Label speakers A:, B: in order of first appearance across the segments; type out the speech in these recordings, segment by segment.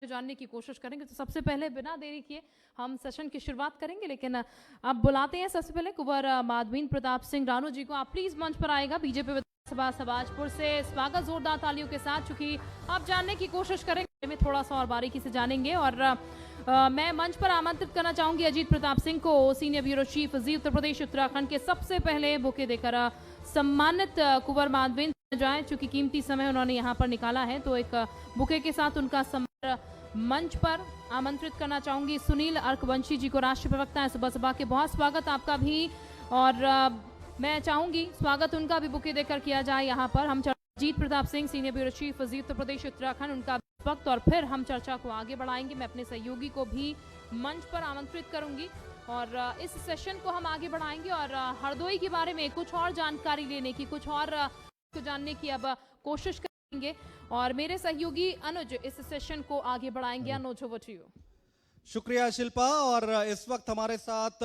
A: जानने की कोशिश करेंगे। तो सबसे पहले बिना देरी किए हम सेशन की शुरुआत करेंगे, लेकिन अब बुलाते हैं सबसे पहले कुंवर माधवेंद्र प्रताप सिंह रानू जी को। आप प्लीज मंच पर आएगा। बीजेपी विधानसभा सबाजपुर से स्वागत जोरदार तालियों के साथ, चूंकि आप जानने की कोशिश करेंगे में थोड़ा सा और बारीकी से जानेंगे। और मैं मंच पर आमंत्रित करना चाहूंगी अजीत प्रताप सिंह को, senior bureau chief ji Uttar Pradesh Uttarakhand के। सबसे पहले बुके देकर सम्मानित कुंवर माधवेंद्र जाए, चूंकि कीमती समय उन्होंने यहाँ पर निकाला है, तो एक बुके के साथ उनका मंच पर आमंत्रित करना चाहूंगी सुनील अर्कवंशी जी को, राष्ट्रीय प्रवक्ता है सुबह सभा के। बहुत स्वागत आपका भी, और मैं चाहूंगी स्वागत उनका भी बुके देकर किया जाए यहाँ पर। हम Ajit Pratap Singh, senior bureau chief ji Uttar Pradesh Uttarakhand, उनका वक्त, और फिर हम चर्चा को आगे बढ़ाएंगे। मैं अपने सहयोगी को भी मंच पर आमंत्रित करूंगी और इस सेशन को हम आगे बढ़ाएंगे और हरदोई के बारे में कुछ और जानकारी लेने की, कुछ और जानने की अब कोशिश करेंगे, और मेरे सहयोगी अनुज इस सेशन को आगे बढ़ाएंगे। अनुज, ओवर टू यू।
B: शुक्रिया शिल्पा। और इस वक्त हमारे साथ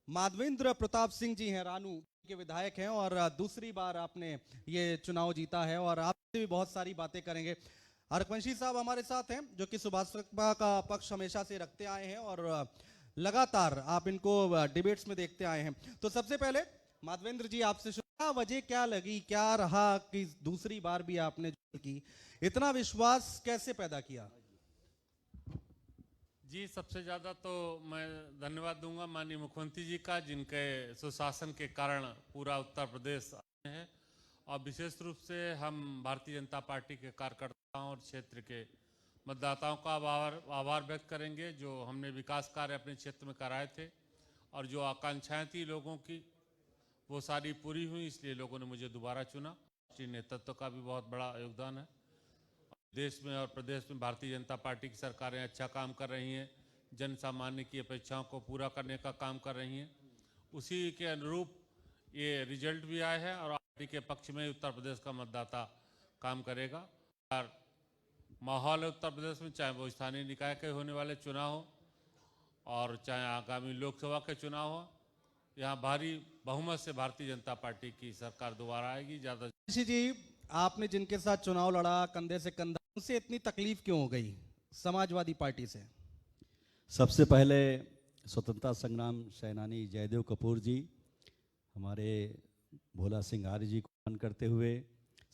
B: माधवेंद्र प्रताप सिंह जी हैं, रानू के विधायक हैं, और दूसरी बार आपने ये चुनाव जीता है, और आपसे भी बहुत सारी बातें करेंगे। अर्कवंशी साहब हमारे साथ हैं, जो कि सुभाषपा का पक्ष हमेशा से रखते आए हैं और लगातार आप इनको डिबेट्स में देखते आए हैं। तो सबसे पहले माधवेंद्र जी आपसे क्या वजह क्या लगी, क्या रहा कि दूसरी बार भी आपने की, इतना विश्वास कैसे पैदा किया?
C: जी, सबसे ज़्यादा तो मैं धन्यवाद दूंगा माननीय मुख्यमंत्री जी का, जिनके सुशासन के कारण पूरा उत्तर प्रदेश आए हैं, और विशेष रूप से हम भारतीय जनता पार्टी के कार्यकर्ताओं और क्षेत्र के मतदाताओं का आभार व्यक्त करेंगे, जो हमने विकास कार्य अपने क्षेत्र में कराए थे और जो आकांक्षाएं थी लोगों की वो सारी पूरी हुई, इसलिए लोगों ने मुझे दोबारा चुना। राष्ट्रीय नेतृत्व का भी बहुत बड़ा योगदान है। देश में और प्रदेश में भारतीय जनता पार्टी की सरकारें अच्छा काम कर रही हैं, जन सामान्य की अपेक्षाओं को पूरा करने का काम कर रही हैं। उसी के अनुरूप ये रिजल्ट भी आए हैं, और पार्टी के पक्ष में उत्तर प्रदेश का मतदाता काम करेगा। और माहौल है उत्तर प्रदेश में, चाहे वो स्थानीय निकाय के होने वाले चुनाव हो और चाहे आगामी लोकसभा के चुनाव हो, यहाँ भारी बहुमत से भारतीय जनता पार्टी की सरकार दोबारा आएगी। ज्यादा
B: जी, आपने जिनके साथ चुनाव लड़ा कंधे से कंधा, उनसे इतनी तकलीफ क्यों हो गई समाजवादी पार्टी से?
D: सबसे पहले स्वतंत्रता संग्राम सेनानी जयदेव कपूर जी, हमारे भोला सिंह आर्य जी को मान करते हुए,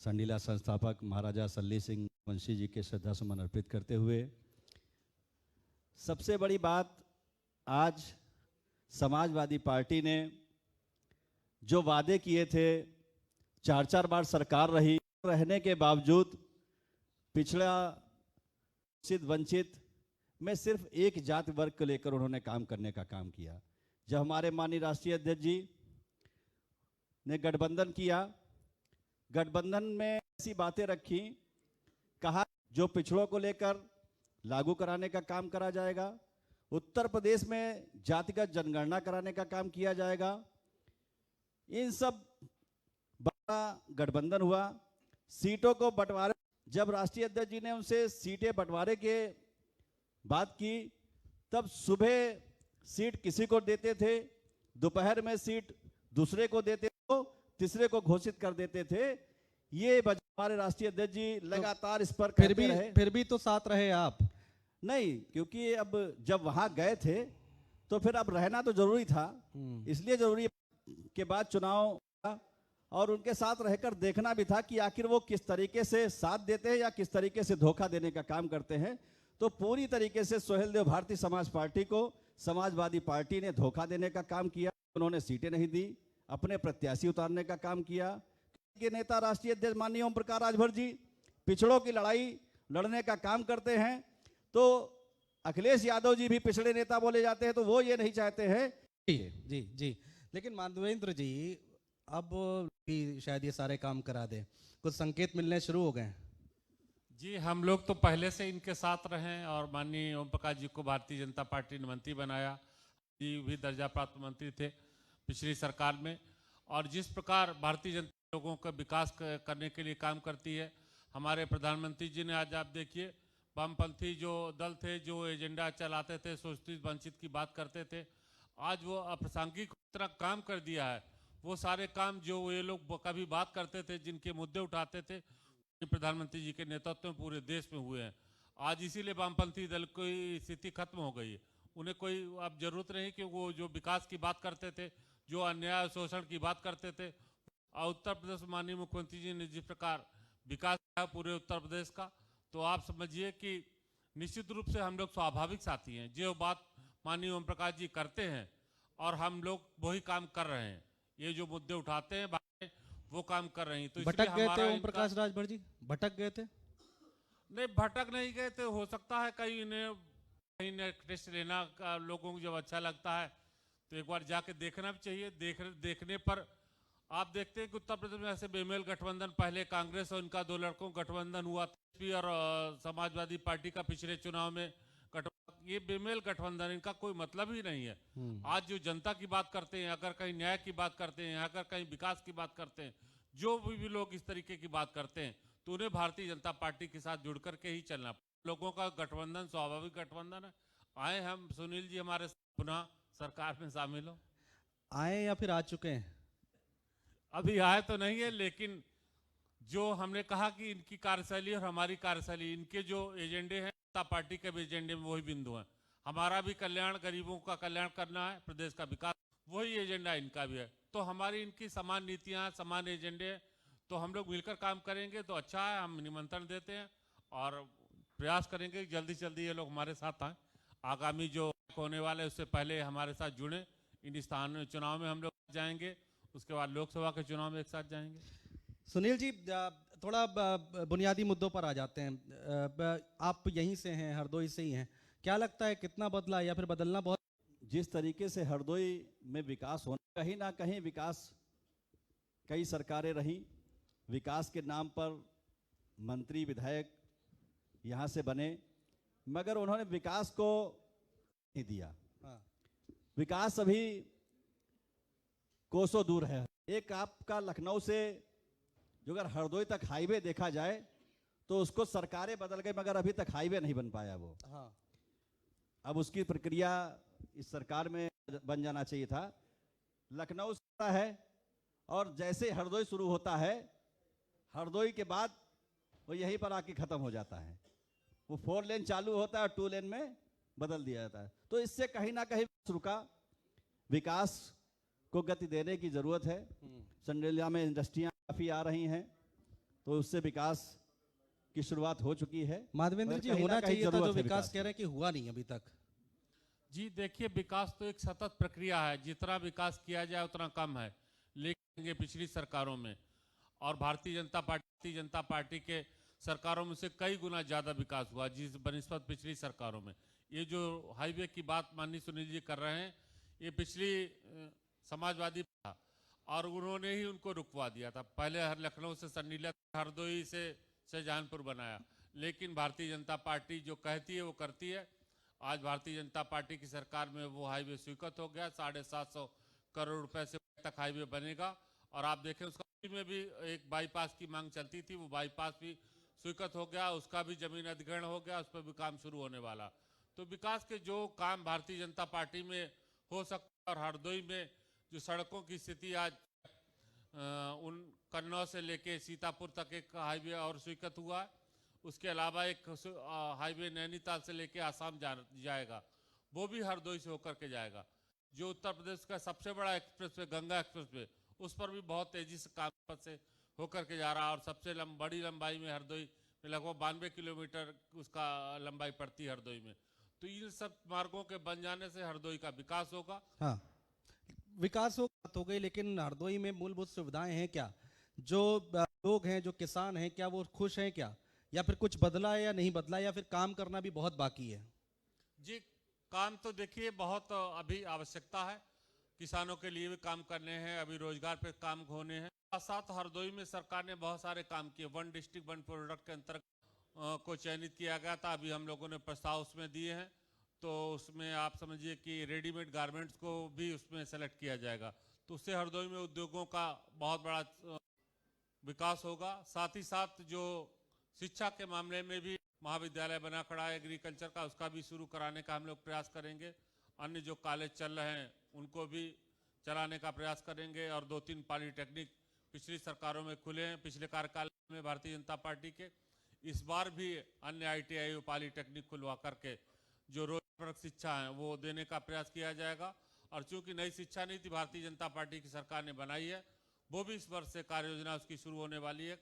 D: संडीला संस्थापक महाराजा सल्ली सिंह वंशी जी के श्रद्धा सुमन अर्पित करते हुए, सबसे बड़ी बात, आज समाजवादी पार्टी ने जो वादे किए थे, 4 बार सरकार रही, रहने के बावजूद पिछड़ा वंचित में सिर्फ एक जाति वर्ग को लेकर उन्होंने काम करने का काम किया। जब हमारे माननीय राष्ट्रीय अध्यक्ष जी ने गठबंधन किया, गठबंधन में ऐसी बातें रखी, कहा जो पिछड़ों को लेकर लागू कराने का काम करा जाएगा, उत्तर प्रदेश में जातिगत जनगणना कराने का काम किया जाएगा। इन सब बड़ा गठबंधन हुआ, सीटों को बंटवारे, जब राष्ट्रीय अध्यक्ष जी ने उनसे सीटें बंटवारे के बात की, तब सुबह सीट किसी को देते थे, दोपहर में सीट दूसरे को देते थे, तीसरे को घोषित कर देते थे। ये हमारे राष्ट्रीय अध्यक्ष जी लगातार इस पर कहते रहे।
B: फिर भी तो साथ रहे आप?
D: नहीं, क्योंकि अब जब वहां गए थे तो फिर अब रहना तो जरूरी था, इसलिए जरूरी के बाद चुनाव, और उनके साथ रहकर देखना भी था कि आखिर वो किस तरीके से साथ देते हैं या किस तरीके से धोखा देने का काम करते हैं। तो पूरी तरीके से सोहेल देव भारतीय समाज पार्टी को समाजवादी पार्टी ने धोखा देने का काम किया। उन्होंने सीटें नहीं दी, अपने प्रत्याशी उतारने का काम किया। के नेता राष्ट्रीय अध्यक्ष माननीय ओम प्रकाश राजभर जी पिछड़ों की लड़ाई लड़ने का काम करते हैं, तो अखिलेश यादव जी भी पिछड़े नेता बोले जाते हैं, तो वो ये नहीं चाहते हैं।
B: जी जी, लेकिन माधवेंद्र जी अब भी शायद ये सारे काम करा दे, कुछ संकेत मिलने शुरू हो गए।
C: जी, हम लोग तो पहले से इनके साथ रहे, और माननीय ओम प्रकाश जी को भारतीय जनता पार्टी ने मंत्री बनाया, जी भी दर्जा प्राप्त मंत्री थे पिछली सरकार में। और जिस प्रकार भारतीय जनता लोगों का विकास करने के लिए काम करती है, हमारे प्रधानमंत्री जी ने, आज आप देखिए, वामपंथी जो दल थे, जो एजेंडा चलाते थे, शोषित वंचित की बात करते थे, आज वो अप्रासंगिक तरह काम कर दिया है। वो सारे काम जो ये लोग कभी बात करते थे, जिनके मुद्दे उठाते थे, प्रधानमंत्री जी के नेतृत्व में पूरे देश में हुए हैं। आज इसीलिए वामपंथी दल की स्थिति खत्म हो गई है। उन्हें कोई अब जरूरत नहीं कि वो जो विकास की बात करते थे, जो अन्याय शोषण की बात करते थे, और उत्तर प्रदेश में माननीय मुख्यमंत्री जी ने जिस प्रकार विकास किया पूरे उत्तर प्रदेश का, तो आप समझिए कि निश्चित रूप से हम लोग स्वाभाविक साथी हैं। जो बात माननीय ओम प्रकाश जी करते हैं और हम लोग वही काम कर रहे हैं। ये जो मुद्दे उठाते हैं वो काम कर रही हैं। तो
B: भटक गए थे ओम प्रकाश राजभर जी, भटक गए थे?
C: नहीं, भटक नहीं गए थे। हो सकता है कहीं इन्हें टेस्ट लेना का लोगों को जब अच्छा लगता है तो एक बार जाके देखना भी चाहिए। देखने पर आप देखते हैं कि उत्तर प्रदेश में ऐसे बेमेल गठबंधन, पहले कांग्रेस और इनका 2 लड़कों का गठबंधन हुआ था और समाजवादी पार्टी का पिछले चुनाव में गठबंधन। ये बेमेल गठबंधन, इनका कोई मतलब ही नहीं है। आज जो जनता की बात करते हैं, अगर कहीं न्याय की बात करते हैं, अगर कहीं विकास की बात करते हैं, जो भी लोग इस तरीके की बात करते हैं, तो उन्हें भारतीय जनता पार्टी के साथ जुड़ करके ही चलना। लोगों का गठबंधन स्वाभाविक गठबंधन है। आए हम, सुनील जी हमारे पुनः सरकार में शामिल हो।
B: आए या फिर आ चुके हैं?
C: अभी आए तो नहीं है, लेकिन जो हमने कहा कि इनकी कार्यशैली और हमारी कार्यशैली, इनके जो एजेंडे हैं जनता पार्टी के भी एजेंडे में वही बिंदु हैं। हमारा भी कल्याण, गरीबों का कल्याण करना है, प्रदेश का विकास, वही एजेंडा इनका भी है। तो हमारी इनकी समान नीतियां, समान एजेंडे, तो हम लोग मिलकर काम करेंगे तो अच्छा है। हम निमंत्रण देते हैं और प्रयास करेंगे कि जल्दी से जल्दी ये लोग हमारे साथ आए। आगामी जो होने वाले उससे पहले हमारे साथ जुड़े। इन स्थानीय चुनाव में हम लोग जाएंगे, उसके बाद लोकसभा के चुनाव में एक साथ जाएंगे।
B: सुनील जी, थोड़ा बुनियादी मुद्दों पर आ जाते हैं। आप यहीं से हैं, हरदोई से ही हैं। क्या लगता है कितना बदला या फिर बदलना बहुत?
D: जिस तरीके से हरदोई में विकास होना, कहीं ना कहीं विकास, कई सरकारें रहीं, विकास के नाम पर मंत्री विधायक यहाँ से बने, मगर उन्होंने विकास को नहीं दिया।
B: हाँ।
D: विकास अभी कोसों दूर है। एक आपका लखनऊ से जो अगर हरदोई तक हाईवे देखा जाए तो उसको सरकारें बदल गई, मगर अभी तक हाईवे नहीं बन पाया वो।
B: हाँ।
D: अब उसकी प्रक्रिया इस सरकार में बन जाना चाहिए था। लखनऊ से है और जैसे हरदोई शुरू होता है, हरदोई के बाद वो यहीं पर आके खत्म हो जाता है। वो 4 लेन चालू होता है और 2 लेन में बदल दिया जाता है। तो इससे कहीं ना कहीं रुका। विकास को गति देने की जरूरत है। संडेलिया में इंडस्ट्रियां काफी आ रही हैं, तो उससे विकास की शुरुआत हो चुकी है।
B: माधवेंद्र जी,
D: कहीं ना
B: होना
D: कहीं
B: चाहिए था
D: जरूरत
B: जो
D: है
B: विकास कह रहे हैं कि हुआ नहीं अभी तक।
C: जी देखिए, विकास तो एक सतत प्रक्रिया है। जितना विकास किया जाए उतना कम है, लेकिन ये पिछली सरकारों में और भारतीय जनता पार्टी के सरकारों में से कई गुना ज्यादा विकास हुआ जिस बनिस्बत पिछली सरकारों में। ये जो हाईवे की बात माननीय सुनील जी कर रहे हैं, ये पिछली समाजवादी था और उन्होंने ही उनको रुकवा दिया था। पहले लखनऊ से सन्नीला, हरदोई से शाहजहानपुर बनाया, लेकिन भारतीय जनता पार्टी जो कहती है वो करती है। आज भारतीय जनता पार्टी की सरकार में वो हाईवे स्वीकृत हो गया। 750 करोड़ रुपए से तक हाईवे बनेगा। और आप देखें उसका में भी एक बाईपास की मांग चलती थी, वो बाईपास भी स्वीकृत हो गया, उसका भी जमीन अधिग्रहण हो गया, उस पर भी काम शुरू होने वाला। तो विकास के जो काम भारतीय जनता पार्टी में हो सकता है, और हरदोई में जो सड़कों की स्थिति आज उन कन्नौज से लेके सीतापुर तक एक हाईवे और स्वीकृत हुआ है। उसके अलावा एक हाईवे नैनीताल से लेके आसाम जाएगा, वो भी हरदोई से होकर के जाएगा। जो उत्तर प्रदेश का सबसे बड़ा express way, Ganga express way, उस पर भी बहुत तेजी से काम से होकर के जा रहा है। और सबसे बड़ी लंबाई में हरदोई में लगभग 92 किलोमीटर उसका लंबाई पड़ती है हरदोई में। तो इन सब मार्गों के बन जाने से हरदोई का विकास होगा।
B: हाँ, विकास हो गई, लेकिन हरदोई में मूलभूत सुविधाएं हैं क्या? जो लोग हैं, जो किसान हैं, क्या वो खुश हैं क्या? या फिर कुछ बदला है या नहीं बदला, या फिर काम करना भी बहुत बाकी है?
C: जी, काम तो देखिए बहुत अभी आवश्यकता है। किसानों के लिए भी काम करने हैं, अभी रोजगार पे काम होने हैं। साथ हरदोई में सरकार ने बहुत सारे काम किए। 1 डिस्ट्रिक्ट 1 प्रोडक्ट के अंतर्गत को चयनित किया गया था। अभी हम लोगों ने प्रस्ताव उसमें दिए हैं, तो उसमें आप समझिए कि रेडीमेड गारमेंट्स को भी उसमें सेलेक्ट किया जाएगा। तो उससे हरदोई में उद्योगों का बहुत बड़ा विकास होगा। साथ ही साथ जो शिक्षा के मामले में भी महाविद्यालय बना खड़ा है एग्रीकल्चर का, उसका भी शुरू कराने का हम लोग प्रयास करेंगे। अन्य जो कॉलेज चल रहे हैं उनको भी चलाने का प्रयास करेंगे। और 2-3 पॉलिटेक्निक पिछली सरकारों में खुले हैं, पिछले कार्यकाल में भारतीय जनता पार्टी के। इस बार भी अन्य ITI पॉलिटेक्निक खुलवा करके जो रोजगारपरक शिक्षा है वो देने का प्रयास किया जाएगा। और चूंकि नई शिक्षा नीति भारतीय जनता पार्टी की सरकार ने बनाई है, वो भी इस वर्ष से कार्य योजना उसकी शुरू होने वाली है।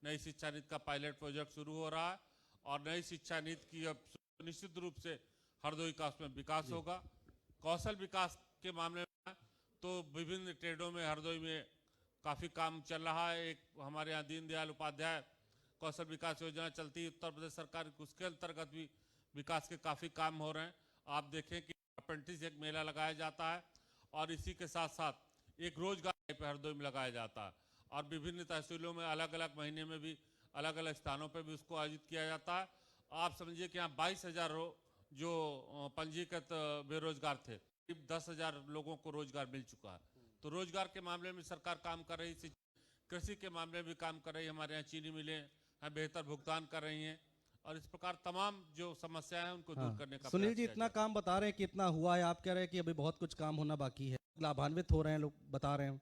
C: नई शिक्षा नीति का पायलट प्रोजेक्ट शुरू हो रहा है और नई शिक्षा नीति की अब निश्चित रूप से हरदोई का उसमें विकास होगा। कौशल विकास के मामले में तो विभिन्न ट्रेडों में हरदोई में काफ़ी काम चल रहा है। एक हमारे यहाँ दीनदयाल उपाध्याय कौशल विकास योजना चलती है उत्तर प्रदेश सरकार की, उसके अंतर्गत भी विकास के काफ़ी काम हो रहे हैं। आप देखें कि अप्रेंटिस एक मेला लगाया जाता है और इसी के साथ साथ एक रोजगार पे हरदोई में लगाया जाता है और विभिन्न तहसीलों में अलग अलग महीने में भी अलग अलग स्थानों पर भी उसको आयोजित किया जाता है। आप समझिए कि यहाँ 22,000 जो पंजीकृत बेरोजगार थे, करीब 10,000 लोगों को रोजगार मिल चुका है। तो रोजगार के मामले में सरकार काम कर रही, कृषि के मामले में भी काम कर रही है। हमारे यहाँ चीनी मिलें हैं बेहतर भुगतान कर रही हैं और इस प्रकार तमाम जो समस्याएं हैं उनको दूर करने का
B: सुनील
C: प्रयास
B: जी,
C: किया
B: इतना
C: जाएगा।
B: काम बता रहे हैं कि इतना हुआ है, आप कह रहे हैं कि अभी बहुत कुछ काम होना बाकी है, लाभान्वित हो रहे हैं लोग, बता रहे हैं।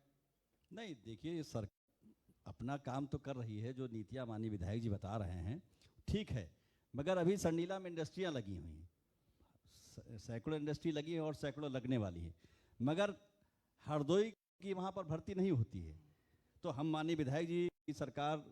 D: नहीं देखिए, ये सर अपना काम तो कर रही है, जो नीतियाँ माननीय विधायक जी बता रहे हैं ठीक है, मगर अभी संडीला में इंडस्ट्रियाँ लगी हुई हैं, सैकड़ों इंडस्ट्री लगी है और सैकड़ों लगने वाली है, मगर हरदोई की वहाँ पर भर्ती नहीं होती है। तो हम माननीय विधायक जी की सरकार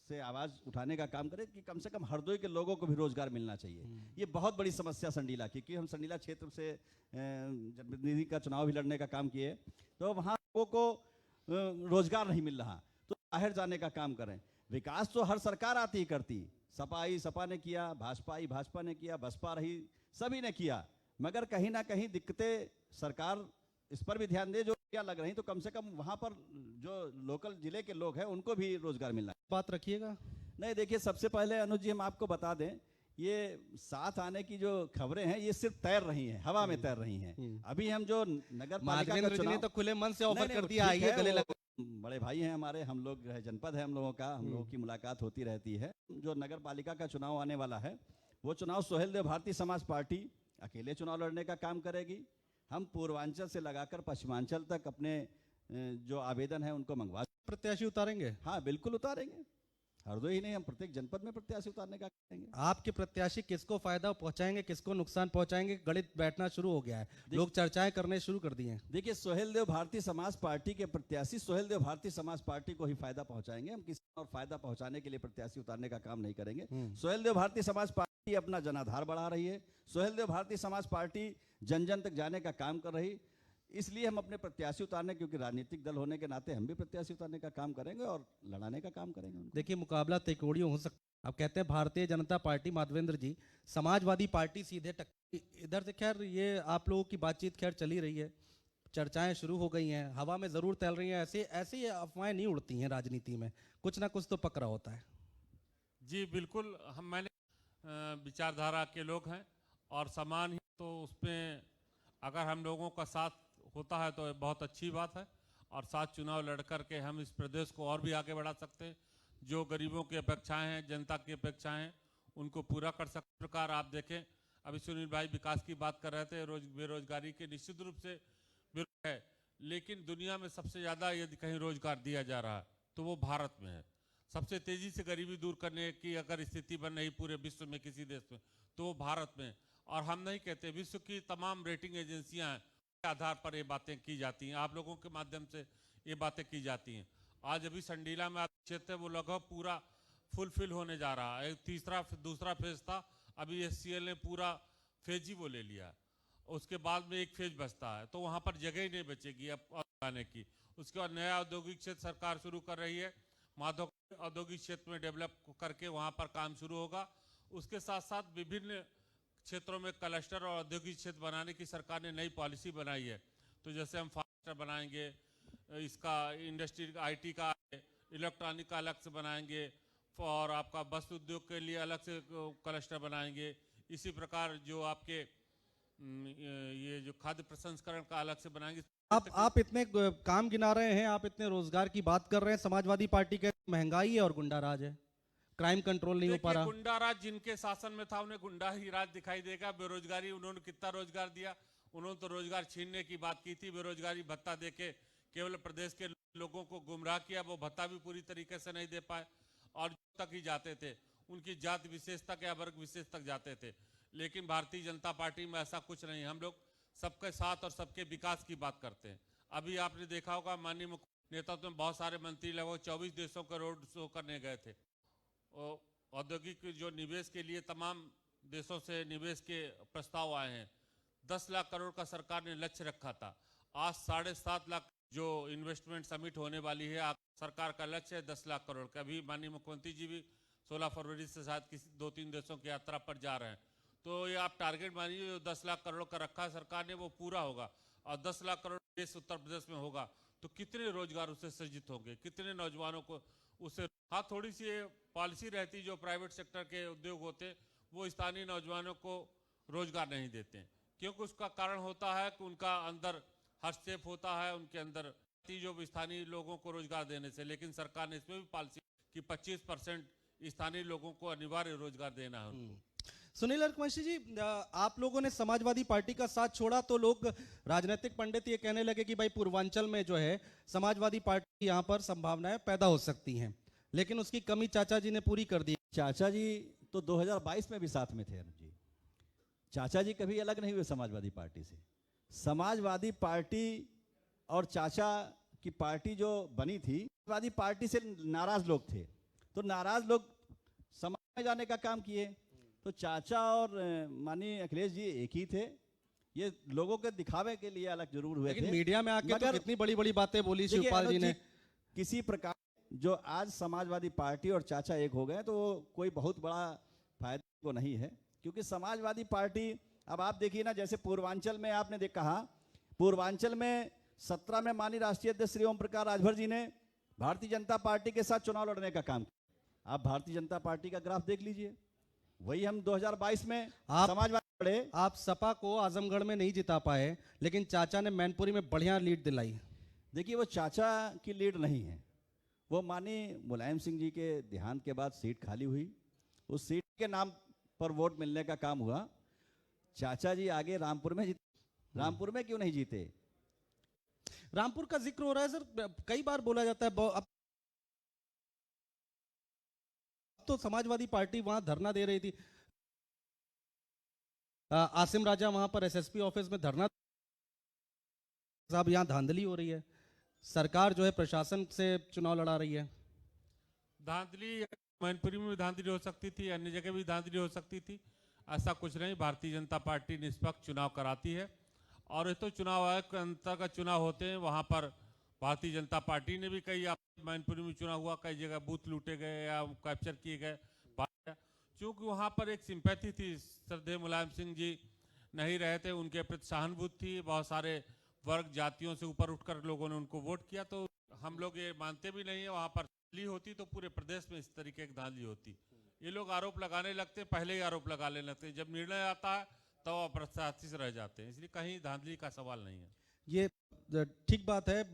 D: से आवाज़ उठाने का काम करें कि कम से कम हरदोई के लोगों को भी रोजगार मिलना चाहिए। ये बहुत बड़ी समस्या संडीला की, क्योंकि हम संडीला क्षेत्र से जनप्रतिनिधि का चुनाव भी लड़ने का काम किए, तो वहाँ लोगों को रोजगार नहीं मिल रहा, तो बाहर जाने का काम करें। विकास तो हर सरकार आती ही करती, सपा आई सपा ने किया, भाजपा आई भाजपा ने किया, बसपा रही सभी ने किया, मगर कहीं ना कहीं दिक्कतें सरकार इस पर भी ध्यान दे, जो क्या लग रही तो कम से कम वहाँ पर जो लोकल जिले के लोग हैं उनको भी रोजगार मिलना।
B: बात रखिएगा।
D: नहीं देखिए, सबसे पहले अनुज जी हम आपको बता दें, ये साथ आने की जो खबरें हैं ये सिर्फ तैर रही हैं, हवा में तैर रही हैं। अभी हम जो नगर पालिका का
B: माधवेंद्र जी ने
D: चुनाव,
B: तो खुले मन से ऑफर
D: नहीं,
B: कर
D: वो
B: दिया,
D: ठीक
B: आइए
D: है,
B: गले
D: वो
B: लग।
D: बड़े भाई हैं हमारे, हम लोग जनपद है हम लोगों का, हम लोगों की मुलाकात होती रहती है। जो नगर पालिका का चुनाव आने वाला है वो चुनाव सोहेल देव भारतीय समाज पार्टी अकेले चुनाव लड़ने का काम करेगी। हम पूर्वांचल से लगाकर पश्चिमांचल तक अपने जो आवेदन है उनको मंगवा,
B: प्रत्याशी उतारेंगे।
D: हाँ बिल्कुल उतारेंगे, हरदोई ही नहीं, हम प्रत्येक जनपद में प्रत्याशी उतारने का करेंगे।
B: आपके प्रत्याशी किसको फायदा पहुंचाएंगे, किसको नुकसान पहुंचाएंगे, गणित बैठना शुरू हो गया है, लोग चर्चाएं करने शुरू कर दिए हैं।
D: देखिए, सोहेल देव भारतीय समाज पार्टी के प्रत्याशी सोहेल देव भारतीय समाज पार्टी को ही फायदा पहुंचाएंगे, हम किसी और फायदा पहुंचाने के लिए प्रत्याशी उतारने का काम नहीं करेंगे। सोहेल देव भारतीय समाज पार्टी अपना जनाधार बढ़ा रही है, सोहेल देव भारतीय समाज पार्टी जन जन तक जाने का काम कर रही, इसलिए हम अपने प्रत्याशी उतारने, क्योंकि राजनीतिक दल होने के नाते हम भी प्रत्याशी उतारने का काम करेंगे और लड़ाने का काम करेंगे उनको।
B: देखिए, मुकाबला त्रिकोणीय हो सकता है। आप कहते हैं भारतीय जनता पार्टी माधवेंद्र जी, समाजवादी पार्टी सीधे टक्कर। इधर से खैर ये आप लोगों की बातचीत खैर चली रही है, चर्चाएं शुरू हो गई हैं, हवा में जरूर तैर रही हैं, ऐसे ऐसे ये अफवाहें नहीं उड़ती हैं राजनीति में, कुछ ना कुछ तो पकड़ा होता है।
C: जी बिल्कुल, मैंने विचारधारा के लोग हैं और समान ही, तो उसमें अगर हम लोगों का साथ होता है तो बहुत अच्छी बात है और साथ चुनाव लड़ कर के हम इस प्रदेश को और भी आगे बढ़ा सकते हैं। जो गरीबों की अपेक्षाएं हैं, जनता की अपेक्षाएं हैं, उनको पूरा कर सकते। प्रकार आप देखें, अभी सुनील भाई विकास की बात कर रहे थे, बेरोजगारी के निश्चित रूप से विरोध है, लेकिन दुनिया में सबसे ज़्यादा यदि कहीं रोजगार दिया जा रहा है तो वो भारत में है। सबसे तेजी से गरीबी दूर करने की अगर स्थिति बन रही पूरे विश्व में किसी देश में तो वो भारत में। और हम नहीं कहते, विश्व की तमाम रेटिंग एजेंसियां के आधार पर ये बातें की जाती हैं, आप लोगों के माध्यम से ये बातें की जाती हैं। आज अभी संडीला में क्षेत्र है वो लगभग पूरा फुलफिल होने जा रहा है। दूसरा फेज था, अभी SCL ने पूरा फेज ही वो ले लिया, उसके बाद में एक फेज बचता है, तो वहाँ पर जगह ही नहीं बचेगी अब आने की। उसके बाद नया औद्योगिक क्षेत्र सरकार शुरू कर रही है, माधव औद्योगिक क्षेत्र में डेवलप करके वहाँ पर काम शुरू होगा। उसके साथ साथ विभिन्न क्षेत्रों में क्लस्टर और औद्योगिक क्षेत्र बनाने की सरकार ने नई पॉलिसी बनाई है। तो जैसे हम फास्टर बनाएंगे, इसका इंडस्ट्री IT का, इलेक्ट्रॉनिक का अलग से बनाएंगे और आपका वस्त्र उद्योग के लिए अलग से क्लस्टर बनाएंगे। इसी प्रकार जो आपके ये जो खाद्य प्रसंस्करण का अलग से बनाएंगे।
B: आप इतने काम गिना रहे हैं, आप इतने रोजगार की बात कर रहे हैं, समाजवादी पार्टी के महंगाई है और गुंडा राज है, क्राइम कंट्रोल नहीं हो पा रहा।
C: गुंडा राज जिनके शासन में था उन्हें गुंडा ही राज दिखाई देगा। बेरोजगारी, उन्होंने कितना रोजगार दिया? उन्होंने तो रोजगार छीनने की बात की थी। बेरोजगारी भत्ता देके केवल प्रदेश के लोगों को गुमराह किया, वो भत्ता भी पूरी तरीके से नहीं दे पाए और तक ही जाते थे उनकी जाति विशेष तक या वर्ग विशेष तक जाते थे। लेकिन भारतीय जनता पार्टी में ऐसा कुछ नहीं, हम लोग सबके साथ और सबके विकास की बात करते हैं। अभी आपने देखा होगा माननीय मुख्य नेतृत्व में बहुत सारे मंत्री लगभग 24 देशों के रोड शो करने गए थे। औद्योगिक जो निवेश के लिए तमाम देशों से निवेश के प्रस्ताव आए हैं। 10 लाख करोड़ का सरकार ने लक्ष्य रखा था, आज 7.5 लाख जो इन्वेस्टमेंट समिट होने वाली है, सरकार का लक्ष्य है 10 लाख करोड़ का। अभी माननीय मुख्यमंत्री जी भी 16 फरवरी से शायद किसी 2-3 देशों की यात्रा पर जा रहे हैं। तो ये आप टारगेट मानिए, जो 10 लाख करोड़ का रखा है सरकार ने वो पूरा होगा, और 10 लाख करोड़ देश उत्तर प्रदेश में होगा तो कितने रोजगार उससे सृजित होंगे, कितने नौजवानों को उससे। हाँ, थोड़ी सी ये पॉलिसी रहती, जो प्राइवेट सेक्टर के उद्योग होते वो स्थानीय नौजवानों को रोजगार नहीं देते, क्योंकि उसका कारण होता है कि उनका अंदर हस्तक्षेप होता है, उनके अंदर जो स्थानीय लोगों को रोजगार देने से। लेकिन सरकार ने इसमें भी पॉलिसी कि 25% स्थानीय लोगों को अनिवार्य रोजगार देना है उनको।
B: सुनील अरकवंशी जी, आप लोगों ने समाजवादी पार्टी का साथ छोड़ा तो लोग, राजनीतिक पंडित ये कहने लगे कि भाई पूर्वांचल में जो है समाजवादी पार्टी यहाँ पर संभावनाएं पैदा हो सकती हैं, लेकिन उसकी कमी चाचा जी ने पूरी कर दी।
D: चाचा जी तो 2022 में भी साथ में थे अनुज जी। चाचा जी कभी अलग नहीं हुए समाजवादी पार्टी से। समाजवादी पार्टी और चाचा की पार्टी जो बनी थी, समाजवादी पार्टी से नाराज लोग थे, तो नाराज लोग समाज में जाने का काम किए। तो चाचा और माननीय अखिलेश जी एक ही थे, ये लोगों के दिखावे के लिए अलग जरूर हुए
B: लेकिन
D: थे।
B: मीडिया में आके तो कितनी बड़ी बड़ी बातें बोली
D: देखिए,
B: शिवपाल जी
D: अनुज
B: ने।
D: किसी प्रकार जो आज समाजवादी पार्टी और चाचा एक हो गए तो वो कोई बहुत बड़ा फायदा तो नहीं है, क्योंकि समाजवादी पार्टी, अब आप देखिए ना, जैसे पूर्वांचल में आपने कहा, पूर्वांचल में 17 में माननीय राष्ट्रीय अध्यक्ष श्री ओम प्रकाश राजभर जी ने भारतीय जनता पार्टी के साथ चुनाव लड़ने का काम किया। आप भारतीय जनता पार्टी का ग्राफ देख लीजिए, वही हम 2022 में समाजवादी लड़े।
B: आप सपा को आजमगढ़ में नहीं जिता पाए, लेकिन चाचा ने मैनपुरी में बढ़िया लीड दिलाई।
D: देखिए, वो चाचा की लीड नहीं है, वो माननीय मुलायम सिंह जी के देहांत के बाद सीट खाली हुई, उस सीट के नाम पर वोट मिलने का काम हुआ। चाचा जी आगे रामपुर में जीते। रामपुर में क्यों नहीं जीते?
B: रामपुर का जिक्र हो रहा है सर, कई बार बोला जाता है। अब तो समाजवादी पार्टी वहां धरना दे रही थी, आसिम राजा वहां पर एसएसपी ऑफिस में धरना, साहब यहाँ धांधली हो रही है, सरकार जो है प्रशासन से चुनाव लड़ा रही है।
C: धांधली मैनपुरी में भी धांधली हो सकती थी, अन्य जगह भी धांधली हो सकती थी, ऐसा कुछ नहीं। भारतीय जनता पार्टी निष्पक्ष चुनाव कराती है, और ये तो चुनाव आयोग के अंतर्गत चुनाव होते हैं, वहाँ पर भारतीय जनता पार्टी ने भी कई, मैनपुरी में चुनाव हुआ, कई जगह बूथ लूटे गए या कैप्चर किए गए। चूँकि वहाँ पर एक सिंपैथी थी, श्रद्धेय मुलायम सिंह जी नहीं रहे थे, उनके प्रति सहानुभूति थी, बहुत सारे वर्ग जातियों से ऊपर उठकर लोगों ने उनको वोट किया। तो हम लोग ये मानते भी नहीं है वहाँ पर धांधली होती तो पूरे प्रदेश में इस तरीके की धांधली होती। ये लोग आरोप लगाने लगते हैं, पहले ही आरोप लगा लेने लगते हैं, जब निर्णय आता है तो अप्रत्याशित रह जाते हैं, इसलिए कहीं धांधली का सवाल नहीं है।
B: ये ठीक बात है।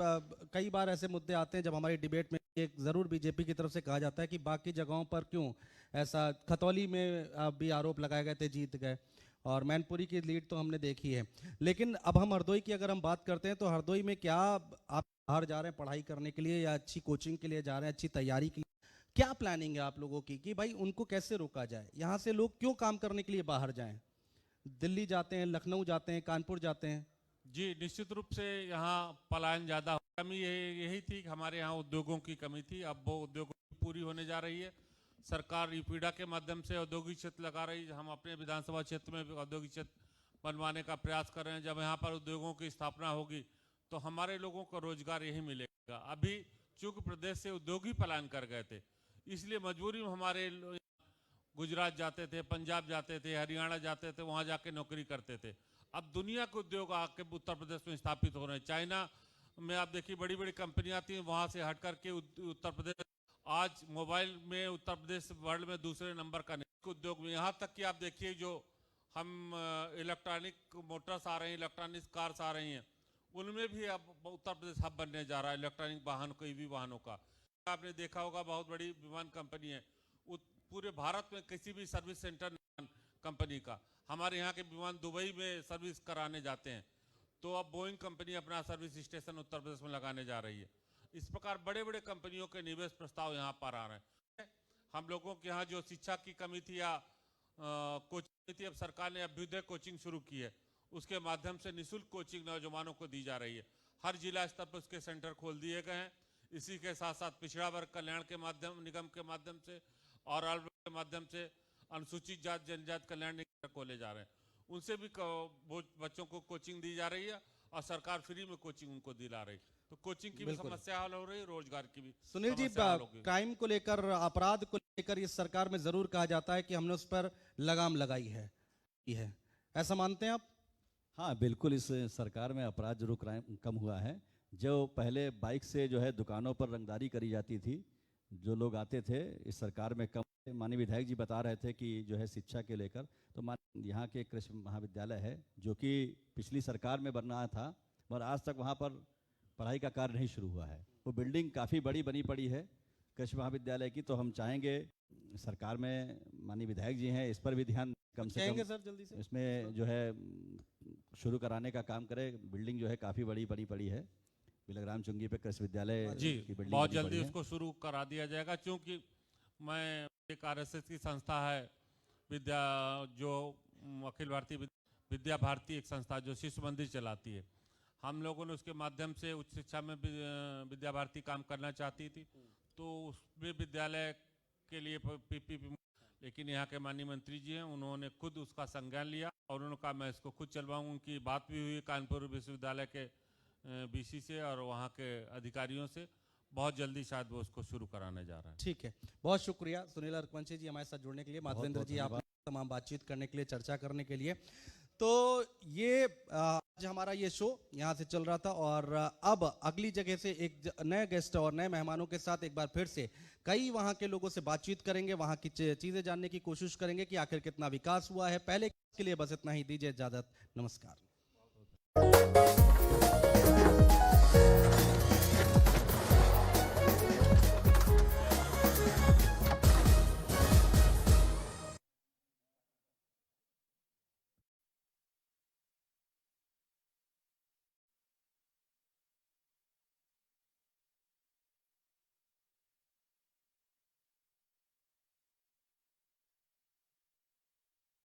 B: कई बार ऐसे मुद्दे आते हैं जब हमारी डिबेट में, एक जरूर बीजेपी की तरफ से कहा जाता है कि बाकी जगहों पर क्यों ऐसा, खतौली में भी आरोप लगाए गए थे, जीत गए, और मैनपुरी की लीड तो हमने देखी है। लेकिन अब हम हरदोई की अगर हम बात करते हैं तो हरदोई में क्या आप बाहर जा रहे हैं पढ़ाई करने के लिए या अच्छी कोचिंग के लिए जा रहे हैं, अच्छी तैयारी के लिए, क्या प्लानिंग है आप लोगों की कि भाई उनको कैसे रोका जाए? यहाँ से लोग क्यों काम करने के लिए बाहर जाएं? दिल्ली जाते हैं, लखनऊ जाते हैं, कानपुर जाते हैं।
C: जी, निश्चित रूप से यहाँ पलायन ज़्यादा, कमी यही थी कि हमारे यहाँ उद्योगों की कमी थी, अब वो उद्योगों की पूरी होने जा रही है। सरकार यूपीडा के माध्यम से औद्योगिक क्षेत्र लगा रही है, हम अपने विधानसभा क्षेत्र में भी औद्योगिक क्षेत्र बनवाने का प्रयास कर रहे हैं। जब यहाँ पर उद्योगों की स्थापना होगी तो हमारे लोगों को रोजगार यही मिलेगा। अभी चूँकि प्रदेश से उद्योग ही पलायन कर गए थे, इसलिए मजबूरी में हमारे गुजरात जाते थे, पंजाब जाते थे, हरियाणा जाते थे, वहाँ जाके नौकरी करते थे। अब दुनिया के उद्योग आके उत्तर प्रदेश में स्थापित हो रहे हैं। चाइना में आप देखिए बड़ी बड़ी कंपनियां आती हैं, वहाँ से हट करके उत्तर प्रदेश, आज मोबाइल में उत्तर प्रदेश वर्ल्ड में दूसरे नंबर का उद्योग में, यहाँ तक कि आप देखिए जो हम इलेक्ट्रॉनिक मोटर्स आ रही हैं, इलेक्ट्रॉनिक कार्स आ रही हैं, उनमें भी अब उत्तर प्रदेश हब बनने जा रहा है, इलेक्ट्रॉनिक वाहन को, ईवी वाहनों का। आपने देखा होगा बहुत बड़ी विमान कंपनी है, पूरे भारत में किसी भी सर्विस सेंटर कंपनी का, हमारे यहाँ के विमान दुबई में सर्विस कराने जाते हैं, तो अब बोइंग कंपनी अपना सर्विस स्टेशन उत्तर प्रदेश में लगाने जा रही है। इस प्रकार बड़े बड़े कंपनियों के निवेश प्रस्ताव यहाँ पर आ रहे हैं। हम लोगों के यहाँ जो शिक्षा की कमी थी या कोचिंग थी, अब सरकार ने अभ्युदय कोचिंग शुरू की है। उसके माध्यम से निःशुल्क कोचिंग नौजवानों को दी जा रही है। हर जिला स्तर पर उसके सेंटर खोल दिए गए हैं। इसी के साथ साथ पिछड़ा वर्ग कल्याण के माध्यम निगम के माध्यम से और अल्प के माध्यम से अनुसूचित जात जनजाति कल्याण निगम खोले जा रहे हैं। उनसे भी बच्चों को कोचिंग दी जा रही है और सरकार फ्री में कोचिंग उनको दिला रही है। तो कोचिंग की भी समस्या हल हो रही है, रोजगार की भी।
B: सुनील जी, क्राइम को लेकर, अपराध को लेकर इस सरकार में जरूर कहा जाता है कि हमने उस पर लगाम लगाई है, ऐसा मानते हैं आप?
D: हाँ बिल्कुल, इस सरकार में अपराध जरूर क्राइम कम हुआ है। जो पहले बाइक से जो है दुकानों पर रंगदारी करी जाती थी, जो लोग आते थे, इस सरकार में कम। माननीय विधायक जी बता रहे थे कि जो है शिक्षा के लेकर, तो यहाँ के कृषि महाविद्यालय है जो कि पिछली सरकार में बनना था, पर आज तक वहाँ पर पढ़ाई का कार्य नहीं शुरू हुआ है। वो बिल्डिंग काफ़ी बड़ी बनी पड़ी है कृषि महाविद्यालय की, तो हम चाहेंगे सरकार में माननीय विधायक जी हैं, इस पर भी ध्यान कम से कम
B: सर जल्दी से
D: इसमें जो है शुरू कराने का काम करे। बिल्डिंग जो है काफ़ी बड़ी बनी पड़ी है, बिलग्राम चुंगी पे कृषि विद्यालय
C: जी
D: की बिल्डिंग
C: बहुत
D: बनी
C: जल्दी
D: पड़ी है।
C: उसको शुरू करा दिया जाएगा। क्योंकि मैं एक आरएसएस की संस्था है जो अखिल भारतीय विद्या भारती, एक संस्था जो शिशु मंदिर चलाती है। हम लोगों ने उसके माध्यम से उच्च शिक्षा में विद्या भारती काम करना चाहती थी, तो उसमें विद्यालय के लिए पीपीपी, लेकिन यहाँ के माननीय मंत्री जी हैं, उन्होंने खुद उसका संज्ञान लिया और उन्होंने कहा मैं इसको खुद चलवाऊँ। उनकी बात भी हुई कानपुर विश्वविद्यालय के बीसी से और वहाँ के अधिकारियों से। बहुत जल्दी शायद वो उसको शुरू कराने जा रहा है।
B: ठीक है, बहुत शुक्रिया सुनील अरकवंशी जी हमारे साथ जुड़ने के लिए, माधवेंद्र जी आप तमाम बातचीत करने के लिए, चर्चा करने के लिए। तो ये आज हमारा ये शो यहाँ से चल रहा था और अब अगली जगह से एक नए गेस्ट और नए मेहमानों के साथ एक बार फिर से कई वहाँ के लोगों से बातचीत करेंगे, वहाँ की चीजें जानने की कोशिश करेंगे कि आखिर कितना विकास हुआ है। पहले के लिए बस इतना ही, दीजिए इजाजत, नमस्कार।